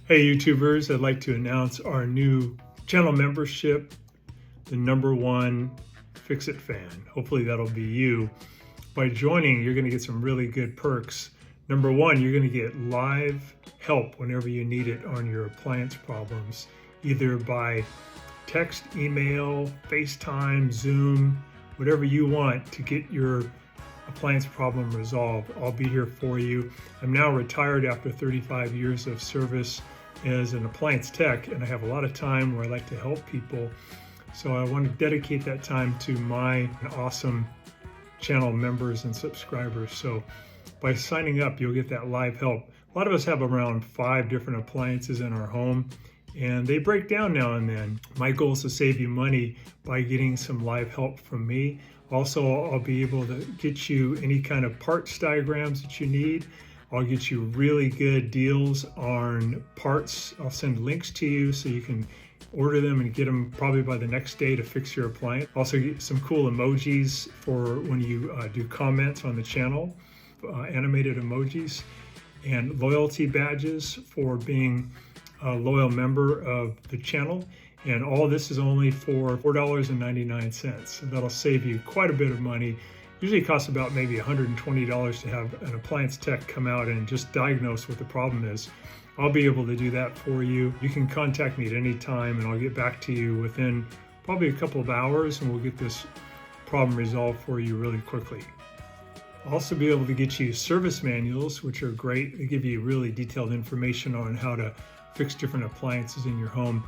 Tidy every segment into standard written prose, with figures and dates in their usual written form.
Hey YouTubers, I'd like to announce our new channel membership, the #1 Fix-It fan. Hopefully that'll be you. By joining, you're gonna get some really good perks. #1, you're gonna get live help whenever you need it on your appliance problems, either by text, email, FaceTime, Zoom, whatever you want to get your appliance problem resolved. I'll be here for you. I'm now retired after 35 years of service as an appliance tech, and I have a lot of time where I like to help people. So I want to dedicate that time to my awesome channel members and subscribers. So by signing up, you'll get that live help. A lot of us have around 5 different appliances in our home, and they break down now and then. My goal is to save you money by getting some live help from me. Also, I'll be able to get you any kind of parts diagrams that you need. I'll get you really good deals on parts. I'll send links to you so you can order them and get them probably by the next day to fix your appliance. Also get some cool emojis for when you do comments on the channel, animated emojis, and loyalty badges for being a loyal member of the channel. And all this is only for $4.99. So that'll save you quite a bit of money. Usually it costs about maybe $120 to have an appliance tech come out and just diagnose what the problem is. I'll be able to do that for you. You can contact me at any time and I'll get back to you within probably a couple of hours, and we'll get this problem resolved for you really quickly. I'll also be able to get you service manuals, which are great. They give you really detailed information on how to fix different appliances in your home.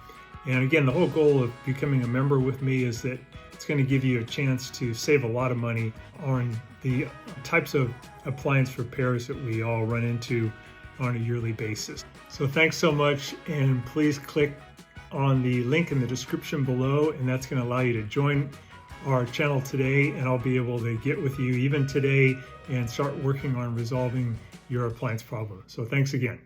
And again, the whole goal of becoming a member with me is that it's going to give you a chance to save a lot of money on the types of appliance repairs that we all run into on a yearly basis. So thanks so much, and please click on the link in the description below, and that's going to allow you to join our channel today, and I'll be able to get with you even today and start working on resolving your appliance problem. So thanks again.